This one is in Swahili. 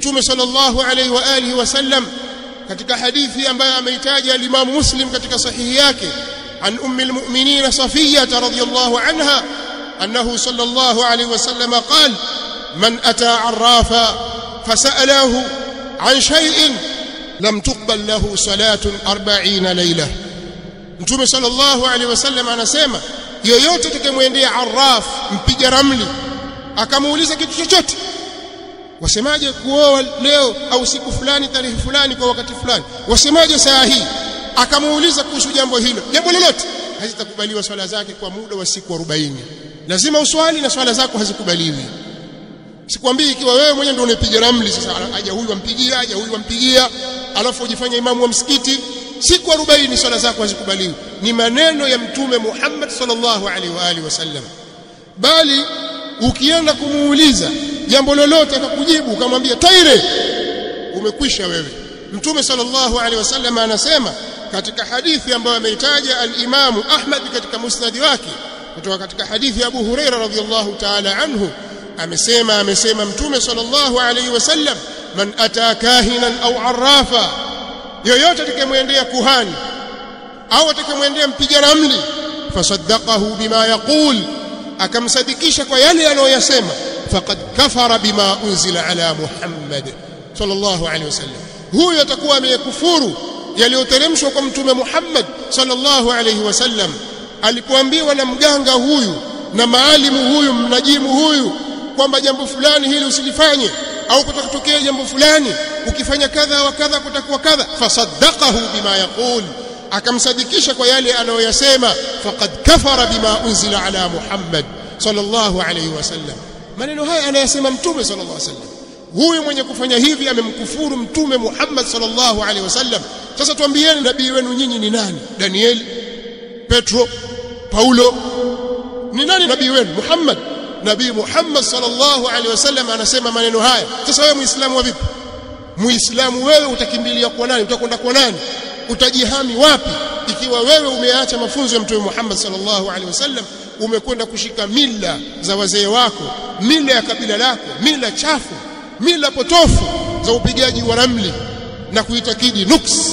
Mtume sallallahu alayhi wa alihi wasallam katika hadithi ambayo ameitaja al-Imam Muslim katika sahihi yake an ummi al-mu'minin Safiyyah radhiyallahu anha annahu sallallahu alayhi wasallam qala man ata 'arrafa fasa'alahu 'an shay'in lam tuqbal lahu salatun 40 layla. Mtume sallallahu alayhi wasallam anasema yoyote atakayemwendea arraf mpiga ramli akamuuliza kitu chochote, wasemaje kuoa leo au siku fulani tarehe fulani kwa wakati fulani, wasemaje saa hii, akamuuliza kuhusu jambo hilo, jambo lolote, hazitakubaliwa swala zake kwa muda wa siku 40. Lazima uswali na swala zako hazikubaliwi. Sikwambii ikiwa wewe mwenyewe ndio unapiga ramli sasa aje huyu ampigia, aje huyu ampigia, alafu ujifanye imamu wa msikiti, siku 40 swala zako hazikubaliwi. Ni maneno ya Mtume Muhammad sallallahu alaihi wa alihi wasallam. Bali ukienda kumuuliza jambo lolote akakujibu ukamwambia taire, umekwisha wewe. Mtume sallallahu alaihi wasallam anasema katika hadithi ambayo ameitaja al-Imam Ahmad katika musnad wake kutoka katika hadithi ya Abu Huraira radhiyallahu ta'ala anhu, amesema Mtume sallallahu alaihi wasallam man ata kahinan au arrafa, yoyote atakayemwendea kuhani au atakayemwendea mpiga ramli, fasaddaqahu bima yaqul, akamsadikisha kwa yale anayosema, faqad kafara bima unzila ala Muhammad sallallahu alaihi wasallam, huyo atakuwa amekufuru yaliyoteremshwa kwa Mtume Muhammad sallallahu alaihi wasallam. Alipoambiwa na mganga huyu na maalimu huyu mnajimu huyu kwamba jambo fulani hili usilifanye au kutakutokea jambo fulani, ukifanya kadha wa kadha kutakuwa kadha, fasaddaqahu bima yaqul, akamsadikisha kwa yale anayoyasema, faqad kafara bima unzila ala Muhammad sallallahu alayhi wasallam. Maneno haya anayasema Mtume sallallahu alayhi wasallam. Huyu mwenye kufanya hivi amemkufuru Mtume Muhammad sallallahu alayhi wasallam. Sasa tuambieni nabii wenu nyinyi ni nani? Danieli, Petro, Paulo? Ni nani nabii wenu? Muhammad. Nabii Muhammad sallallahu alaihi wasallam anasema maneno haya. Sasa wewe Muislamu wa vipi? Muislamu wewe utakimbilia kwa nani? Utakwenda kwa nani? Utajihami wapi ikiwa wewe umeacha mafunzo ya Mtume Muhammad sallallahu alaihi wasallam, umekwenda kushika mila za wazee wako, mila ya kabila lako, mila chafu, mila potofu za upigaji wa ramli na kuitakidi nuks